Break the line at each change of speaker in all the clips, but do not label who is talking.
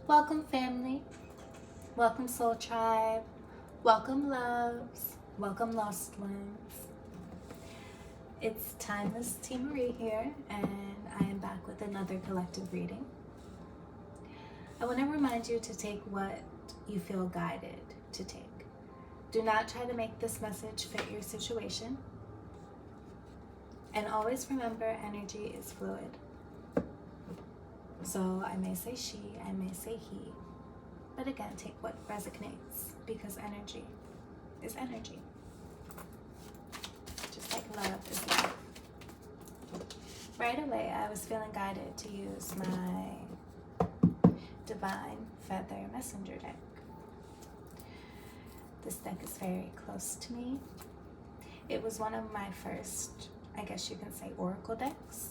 Welcome, family. Welcome, Soul Tribe. Welcome, loves. Welcome, lost ones. It's TimelessTiMarie here, and I am back with another collective reading. I want to remind you to take what you feel guided to take. Do not try to make this message fit your situation. And always remember, energy is fluid. So I may say she, I may say he. But again, take what resonates, because energy is energy. Just like love is love. Right away, I was feeling guided to use my Divine Feather Messenger deck. This deck is very close to me. It was one of my first, I guess you can say, oracle decks.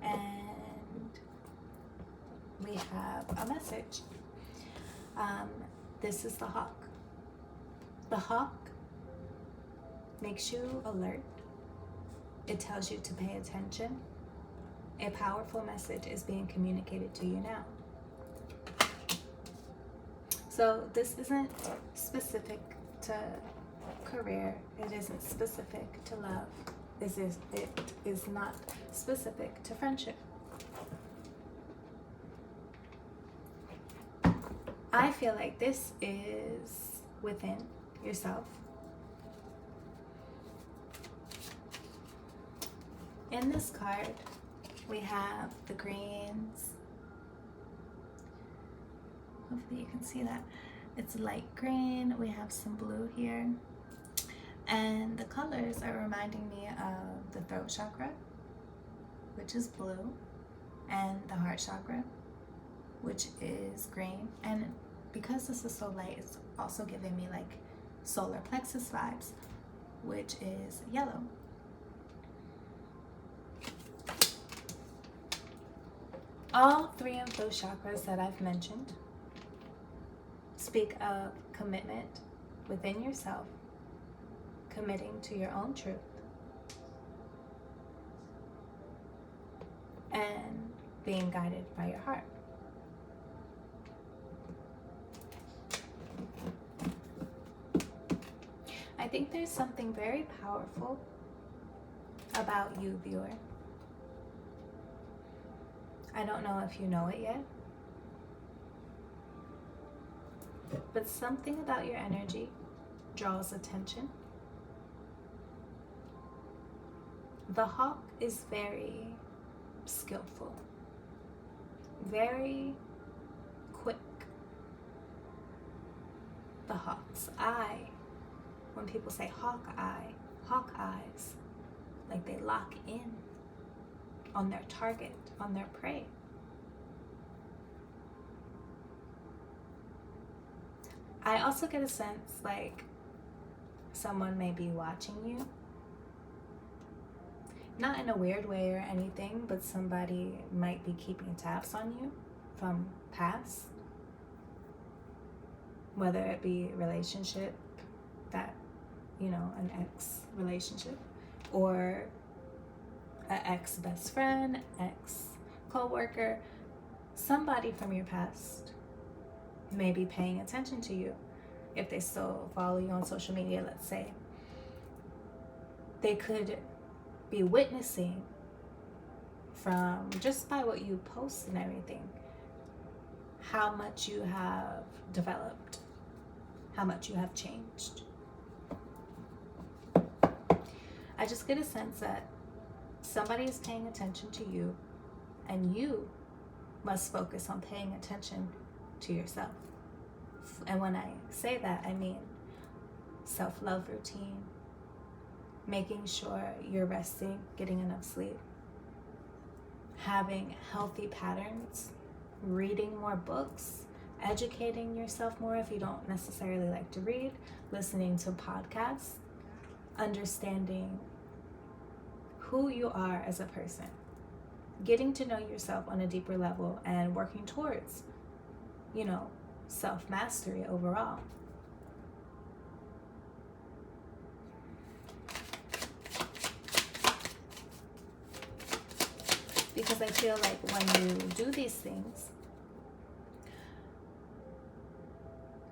And we have a message. This is the hawk. The hawk makes you alert. It tells you to pay attention. A powerful message is being communicated to you now. So this isn't specific to career. It isn't specific to love. It is not specific to friendship. I feel like this is within yourself. In this card, we have the greens. Hopefully you can see that. It's light green. We have some blue here. And the colors are reminding me of the throat chakra, which is blue, and the heart chakra, which is green. And because this is so light, it's also giving me like solar plexus vibes, which is yellow. All three of those chakras that I've mentioned speak of commitment within yourself, committing to your own truth, and being guided by your heart. I think there's something very powerful about you, viewer. I don't know if you know it yet, but something about your energy draws attention. The hawk is very skillful, very quick. The hawk's eye, when people say hawk eye, hawk eyes, like they lock in on their target, on their prey. I also get a sense like someone may be watching you. Not in a weird way or anything, but somebody might be keeping tabs on you from past. Whether it be relationship, that, you know, an ex relationship, or an ex best friend, ex co-worker, somebody from your past may be paying attention to you. If they still follow you on social media, let's say, they could be witnessing from just by what you post and everything, how much you have developed, how much you have changed. I just get a sense that somebody is paying attention to you, and you must focus on paying attention to yourself. And when I say that, I mean self-love routine, making sure you're resting, getting enough sleep, having healthy patterns, reading more books, educating yourself more if you don't necessarily like to read, listening to podcasts, understanding who you are as a person, getting to know yourself on a deeper level, and working towards, you know, self-mastery overall. Because I feel like when you do these things,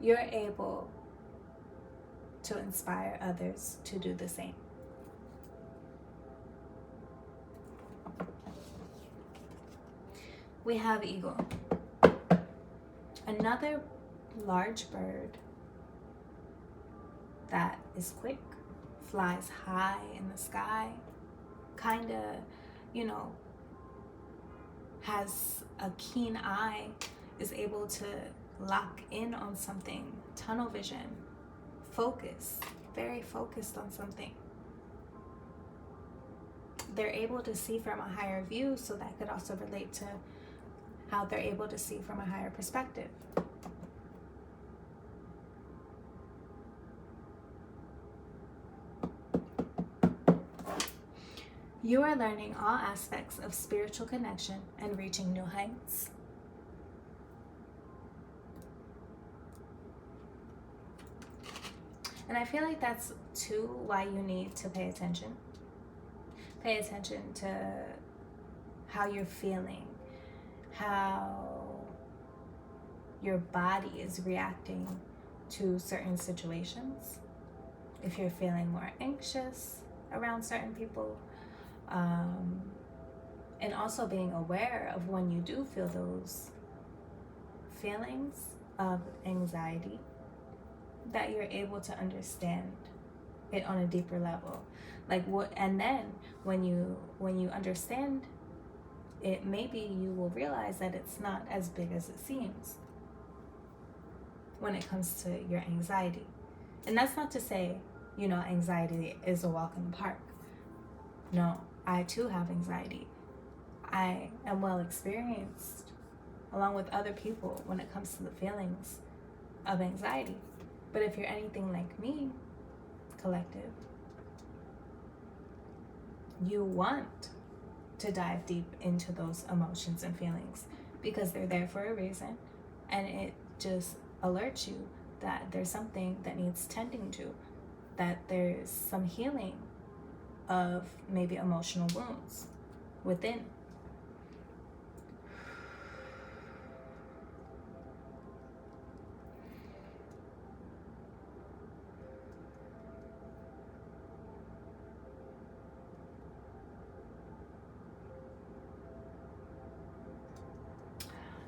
you're able to inspire others to do the same. We have eagle. Another large bird that is quick, flies high in the sky, kind of, has a keen eye, is able to lock in on something, tunnel vision, focus, very focused on something. They're able to see from a higher view, so that could also relate to how they're able to see from a higher perspective. You are learning all aspects of spiritual connection and reaching new heights. And I feel like that's too why you need to pay attention. Pay attention to how you're feeling, how your body is reacting to certain situations. If you're feeling more anxious around certain people, and also being aware of when you do feel those feelings of anxiety, that you're able to understand it on a deeper level. And then when you understand it, maybe you will realize that it's not as big as it seems when it comes to your anxiety. And that's not to say, anxiety is a walk in the park. No, I too have anxiety. I am well experienced, along with other people, when it comes to the feelings of anxiety. But if you're anything like me, collective, you want to dive deep into those emotions and feelings because they're there for a reason, and it just alerts you that there's something that needs tending to, that there's some healing of maybe emotional wounds within.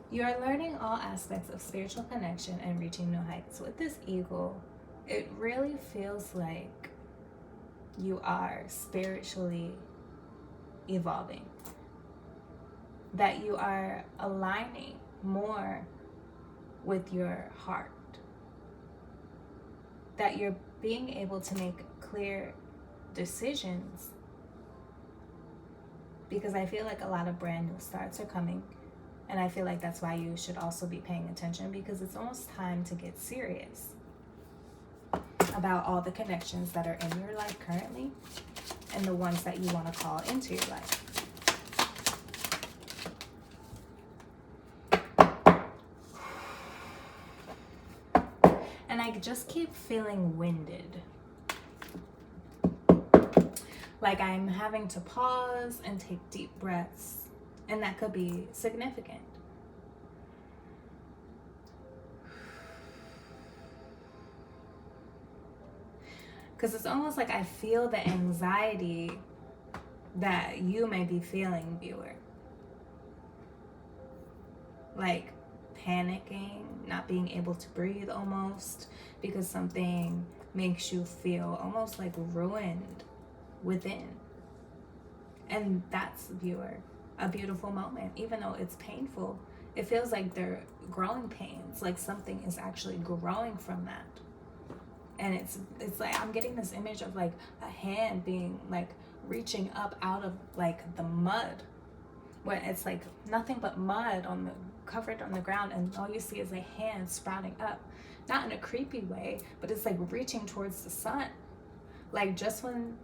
You are learning all aspects of spiritual connection and reaching new heights. With this eagle, it really feels like you are spiritually evolving, that you are aligning more with your heart, that you're being able to make clear decisions, because I feel like a lot of brand new starts are coming. And I feel like that's why you should also be paying attention, because it's almost time to get serious about all the connections that are in your life currently and the ones that you want to call into your life. And I just keep feeling winded. Like I'm having to pause and take deep breaths. And that could be significant. Because it's almost like I feel the anxiety that you may be feeling, viewer. Like panicking, not being able to breathe almost, because something makes you feel almost like ruined within. And that's, viewer, a beautiful moment. Even though it's painful, it feels like they're growing pains, like something is actually growing from that. And it's like I'm getting this image of like a hand being like reaching up out of like the mud, when it's like nothing but mud covered on the ground, and all you see is a hand sprouting up, not in a creepy way, but it's like reaching towards the sun. Like just when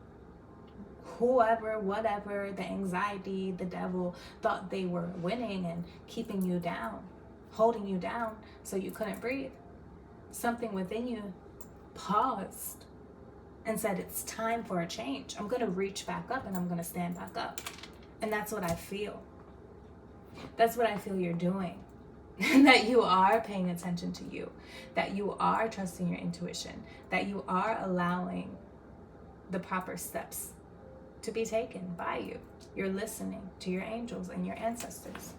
whoever, whatever, the anxiety, the devil thought they were winning and keeping you down, holding you down so you couldn't breathe, something within you paused and said, it's time for a change. I'm going to reach back up and I'm going to stand back up. And that's what I feel. That's what I feel you're doing. that you are paying attention to you, that you are trusting your intuition, that you are allowing the proper steps to be taken by you. You're listening to your angels and your ancestors.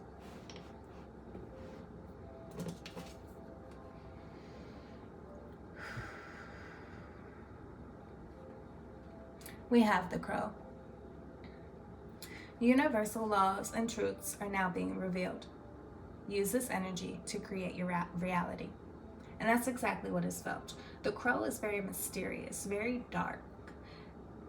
We have the crow. Universal laws and truths are now being revealed. Use this energy to create your reality. And that's exactly what is felt. The crow is very mysterious, very dark.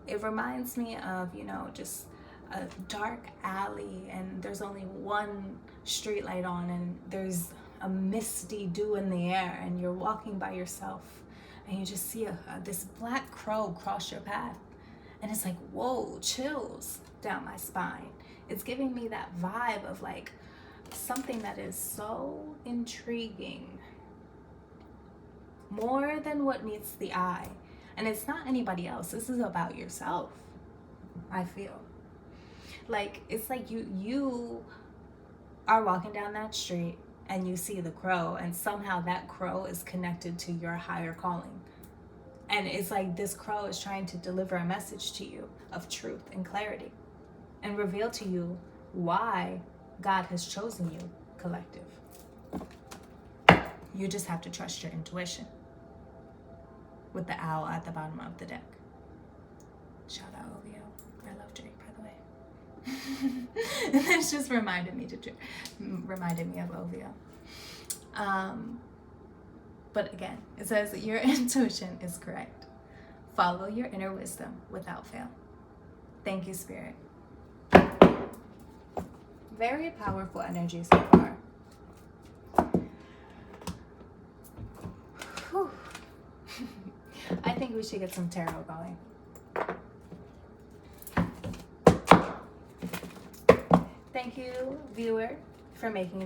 It reminds me of, just a dark alley, and there's only one street light on, and there's a misty dew in the air, and you're walking by yourself, and you just see this black crow cross your path. And it's like, whoa, chills down my spine. It's giving me that vibe of like something that is so intriguing, more than what meets the eye. And it's not anybody else. This is about yourself, I feel. Like, it's like you are walking down that street and you see the crow, and somehow that crow is connected to your higher calling. And it's like this crow is trying to deliver a message to you of truth and clarity, and reveal to you why God has chosen you, collective. You just have to trust your intuition. With the owl at the bottom of the deck. Shout out OVO. I love Drake, by the way. And that's just reminded me of OVO. But again, it says that your intuition is correct. Follow your inner wisdom without fail. Thank you, Spirit. Very powerful energy so far. Whew. I think we should get some tarot going. Thank you, viewer, for making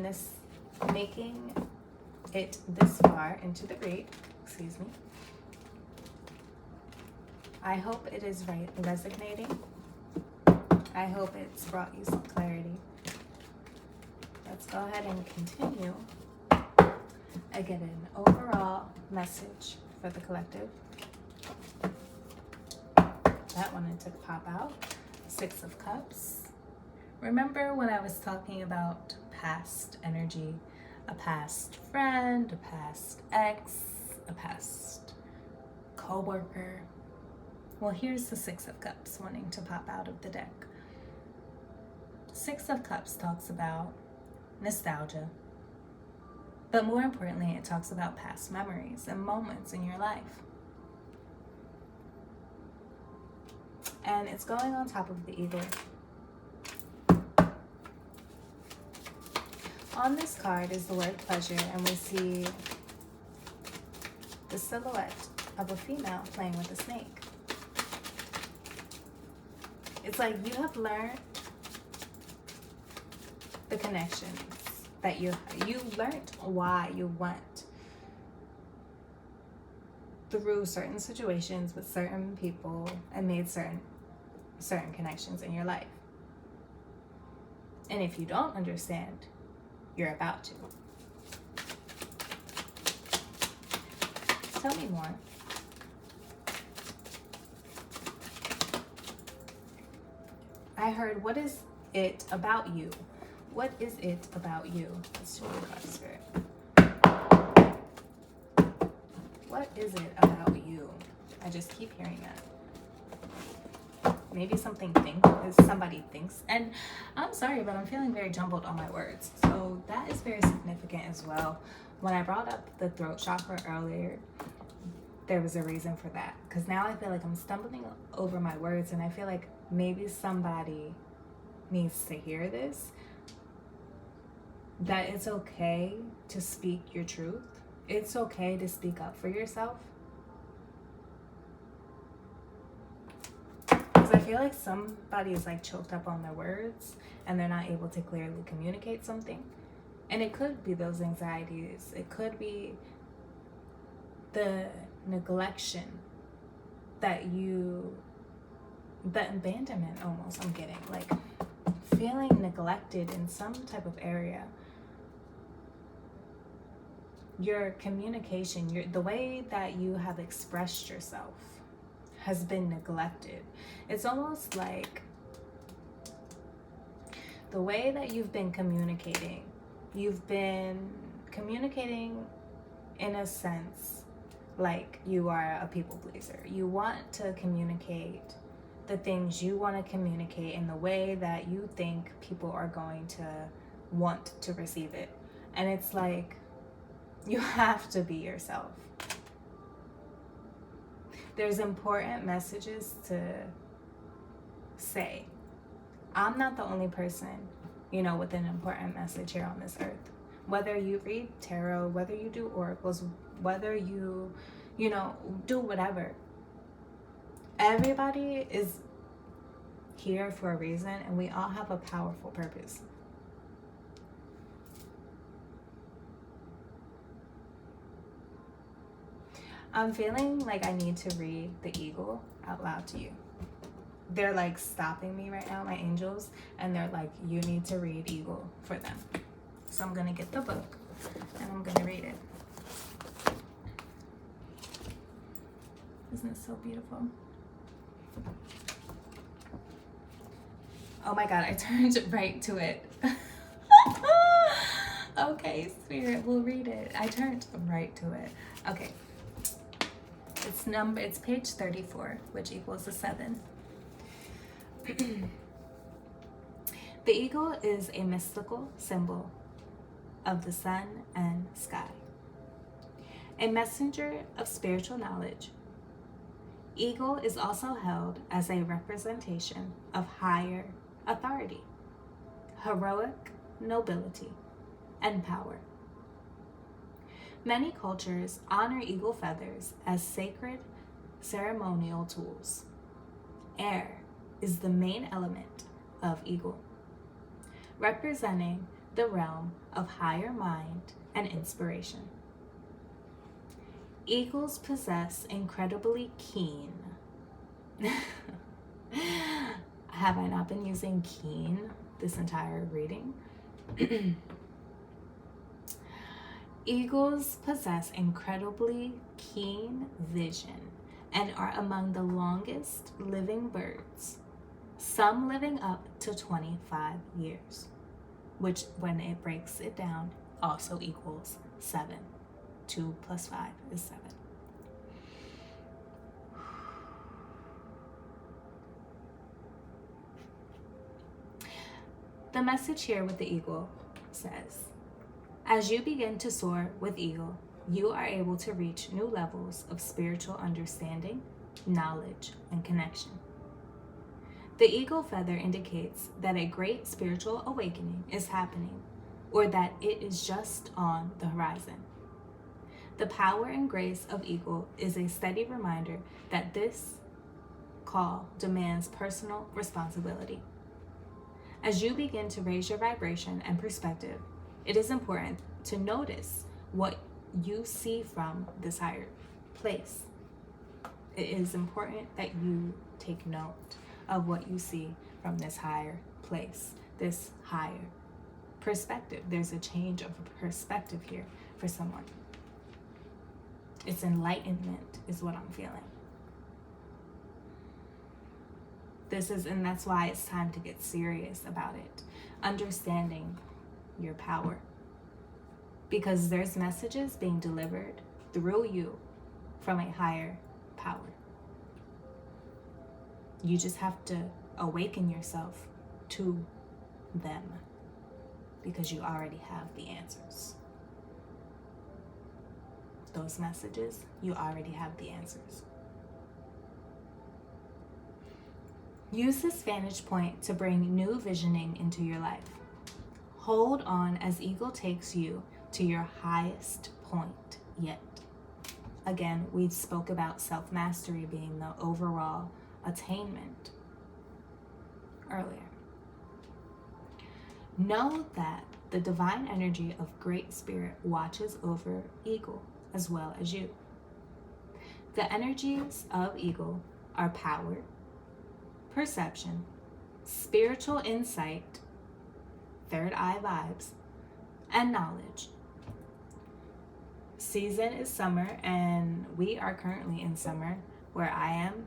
it this far into the read. Excuse me. I hope it is resonating. I hope it's brought you some clarity. Let's go ahead and continue. I get an overall message for the collective. That wanted to pop out. 6 of Cups. Remember when I was talking about past energy, a past friend, a past ex, a past co-worker? Well, here's the 6 of Cups wanting to pop out of the deck. 6 of Cups talks about nostalgia, but more importantly, it talks about past memories and moments in your life. And it's going on top of the eagle. On this card is the word pleasure, and we see the silhouette of a female playing with a snake. It's like you have learned the connections that you learned why you went through certain situations with certain people and made certain connections in your life. And if you don't understand, you're about to. Tell me more. I heard, what is it about you? What is it about you? Let's do the card, Spirit. What is it about you? I just keep hearing that. Maybe somebody thinks. And I'm sorry, but I'm feeling very jumbled on my words. So that is very significant as well. When I brought up the throat chakra earlier, there was a reason for that. Because now I feel like I'm stumbling over my words, and I feel like maybe somebody needs to hear this. That it's okay to speak your truth. It's okay to speak up for yourself. Because I feel like somebody is like choked up on their words and they're not able to clearly communicate something. And it could be those anxieties. It could be the neglection that abandonment almost I'm getting. Like feeling neglected in some type of area. your communication, the way that you have expressed yourself has been neglected. It's almost like the way that you've been communicating in a sense like you are a people pleaser. You want to communicate the things you want to communicate in the way that you think people are going to want to receive it. And it's like, you have to be yourself. There's important messages to say. I'm not the only person, with an important message here on this earth. Whether you read tarot, whether you do oracles, whether you, do whatever. Everybody is here for a reason, and we all have a powerful purpose. I'm feeling like I need to read the eagle out loud to you. They're like stopping me right now, my angels, and they're like, you need to read eagle for them. So I'm gonna get the book and I'm gonna read it. Isn't it so beautiful? Oh my God, I turned right to it. Okay, Spirit, we'll read it. I turned right to it. Okay. It's page 34, which equals a 7. The eagle is a mystical symbol of the sun and sky, a messenger of spiritual knowledge. Eagle is also held as a representation of higher authority, heroic nobility, and power. Many cultures honor eagle feathers as sacred ceremonial tools. Air is the main element of eagle, representing the realm of higher mind and inspiration. Eagles possess incredibly keen. Have I not been using keen this entire reading? Eagles possess incredibly keen vision and are among the longest living birds, some living up to 25 years, which when it breaks it down also equals 7. 2 plus 5 is 7. The message here with the eagle says, as you begin to soar with eagle, you are able to reach new levels of spiritual understanding, knowledge, and connection. The eagle feather indicates that a great spiritual awakening is happening, or that it is just on the horizon. The power and grace of eagle is a steady reminder that this call demands personal responsibility. As you begin to raise your vibration and perspective, it is important to notice what you see from this higher place. It is important that you take note of what you see from this higher place, this higher perspective. There's a change of perspective here for someone. It's enlightenment is what I'm feeling. And that's why it's time to get serious about it. Understanding your power. Because there's messages being delivered through you from a higher power. You just have to awaken yourself to them, because you already have the answers. Those messages, you already have the answers. Use this vantage point to bring new visioning into your life. Hold on as eagle takes you to your highest point yet. Again, we spoke about self-mastery being the overall attainment earlier. Know that the divine energy of Great Spirit watches over eagle as well as you. The energies of eagle are power, perception, spiritual insight, third eye vibes, and knowledge. season is summer, and we are currently in summer. Where I am,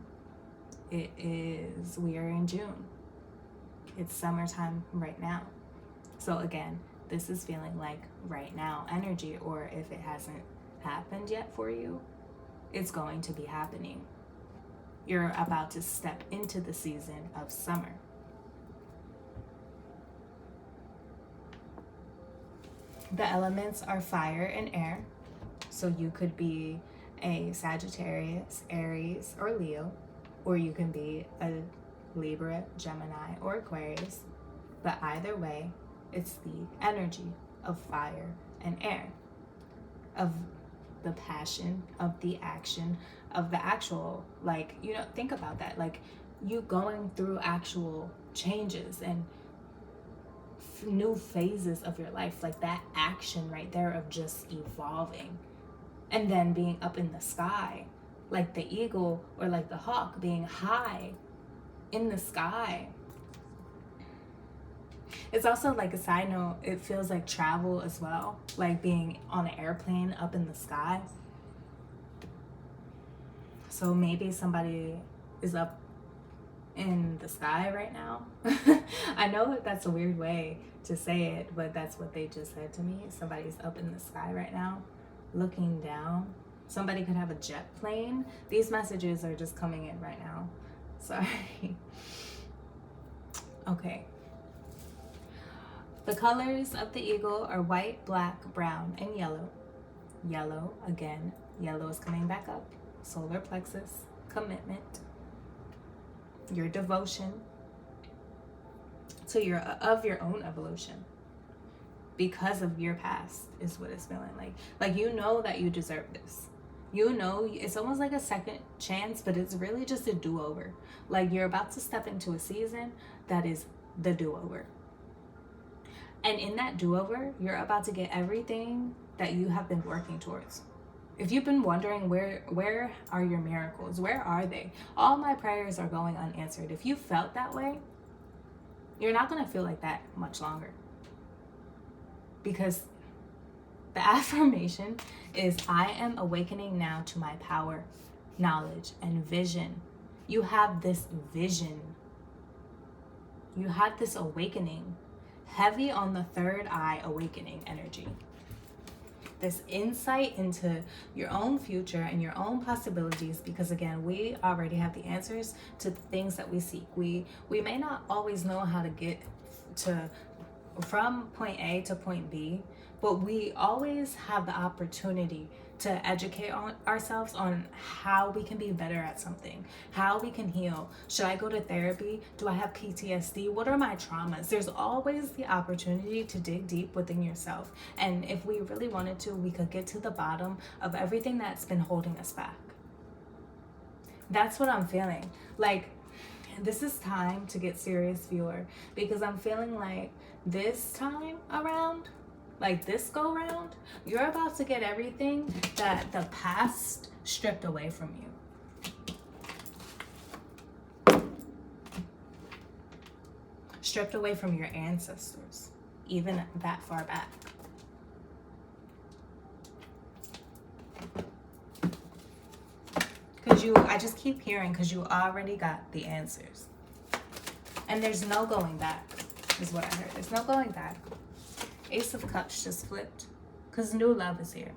we are in June. It's summertime right now. So again, this is feeling like right now energy, or if it hasn't happened yet for you, it's going to be happening. You're about to step into the season of summer. The elements are fire and air. So you could be a Sagittarius, Aries, or Leo, or you can be a Libra, Gemini, or Aquarius. But either way, it's the energy of fire and air, of the passion, of the action, of the actual, like, you know, think about that, like you going through actual changes and new phases of your life, like that action right there of just evolving, and then being up in the sky, like the eagle or like the hawk being high in the sky. It's also, like, a side note, it feels like travel as well, like being on an airplane up in the sky. So maybe somebody is up in the sky right now. I know that's a weird way to say it, but that's what they just said to me. Somebody's up in the sky right now, looking down. Somebody could have a jet plane. These messages are just coming in right now. Sorry. Okay. The colors of the eagle are white, black, brown, and yellow. Yellow, again, yellow is coming back up. Solar plexus, commitment, your devotion to your own evolution because of your past is what it's feeling like. Like, you know that you deserve this. You know, it's almost like a second chance, but it's really just a do-over. Like, you're about to step into a season that is the do-over. And in that do-over, you're about to get everything that you have been working towards. If you've been wondering where are your miracles, where are they? All my prayers are going unanswered. If you felt that way, you're not going to feel like that much longer. Because the affirmation is, I am awakening now to my power, knowledge, and vision. You have this vision. You had this awakening. Heavy on the third eye awakening energy. This insight into your own future and your own possibilities, because again, we already have the answers to the things that we seek. We may not always know how to get to from point A to point B, but we always have the opportunity to educate ourselves on how we can be better at something, how we can heal. Should I go to therapy? Do I have PTSD? What are my traumas? There's always the opportunity to dig deep within yourself. And if we really wanted to, we could get to the bottom of everything that's been holding us back. That's what I'm feeling. Like, this is time to get serious, viewer, because I'm feeling like this time around, like this go round, you're about to get everything that the past stripped away from you. Stripped away from your ancestors, even that far back. I just keep hearing, because you already got the answers. And there's no going back, is what I heard. There's no going back. Ace of Cups just flipped, because new love is here.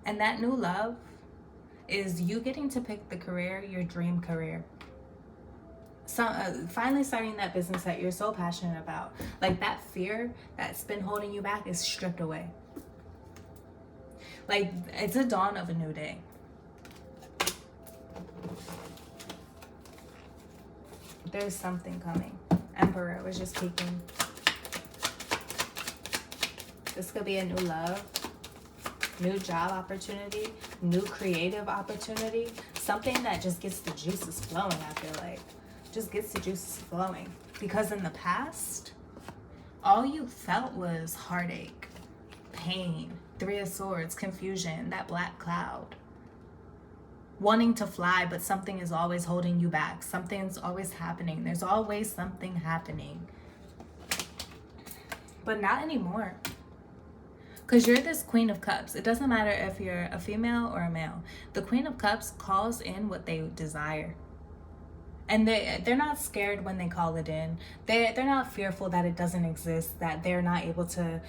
And that new love is you getting to pick the career, your dream career. So, finally starting that business that you're so passionate about. Like, that fear that's been holding you back is stripped away. Like, it's a dawn of a new day. There's something coming. Emperor was just peeking. This could be a new love, new job opportunity, new creative opportunity. Something that just gets the juices flowing, I feel like. Just gets the juices flowing. Because in the past, all you felt was heartache, pain, Three of Swords, confusion, that black cloud. Wanting to fly, but something is always holding you back. Something's always happening. There's always something happening. But not anymore. Because you're this Queen of Cups. It doesn't matter if you're a female or a male. The Queen of Cups calls in what they desire. And they're not scared when they call it in. They're not fearful that it doesn't exist, that they're not able to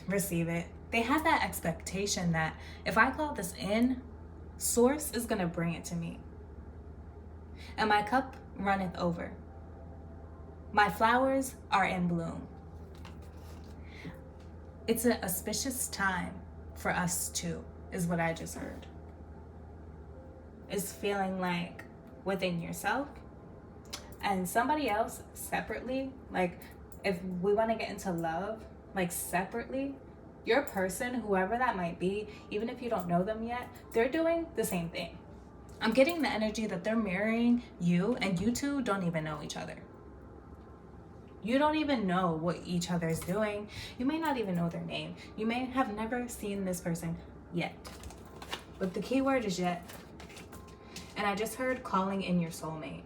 receive it. They have that expectation that if I call this in, Source is going to bring it to me. And my cup runneth over. My flowers are in bloom. It's an auspicious time for us too, is what I just heard. It's feeling like within yourself and somebody else separately, like if we want to get into love, like separately, your person, whoever that might be, even if you don't know them yet, they're doing the same thing. I'm getting the energy that they're mirroring you, and you two don't even know each other. You don't even know what each other is doing. You may not even know their name. You may have never seen this person yet. But the key word is yet. And I just heard calling in your soulmate.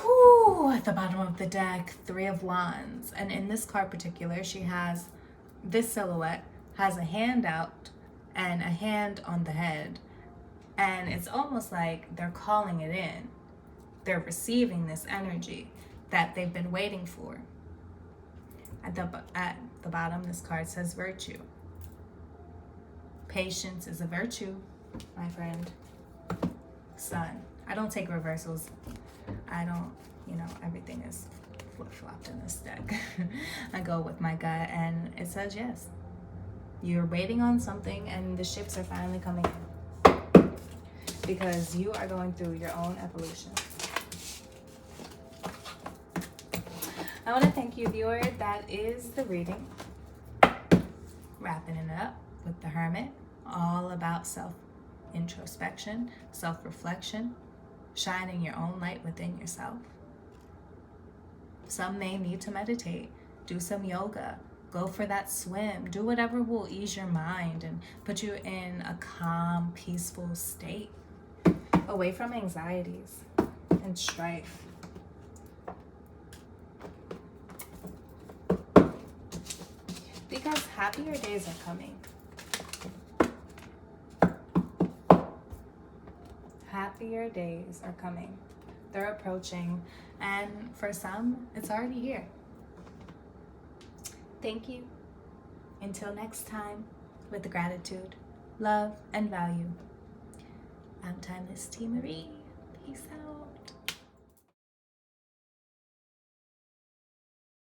Whew, at the bottom of the deck, 3 of Wands. And in this card particular, she has this silhouette, has a hand out and a hand on the head. And it's almost like they're calling it in. They're receiving this energy that they've been waiting for. At the bottom, this card says virtue. Patience is a virtue, my friend. Sun. I don't take reversals. I don't, everything is flip-flopped in this deck. I go with my gut and it says yes. You're waiting on something and the ships are finally coming in. Because you are going through your own evolution. I want to thank you, viewer. That is the reading. Wrapping it up with the Hermit. All about self-introspection, self-reflection, shining your own light within yourself. Some may need to meditate, do some yoga, go for that swim, do whatever will ease your mind and put you in a calm, peaceful state. Away from anxieties and strife. Because happier days are coming. Happier days are coming. They're approaching. And for some, it's already here. Thank you. Until next time, with gratitude, love, and value. I'm TimelessTiMarie. Peace out.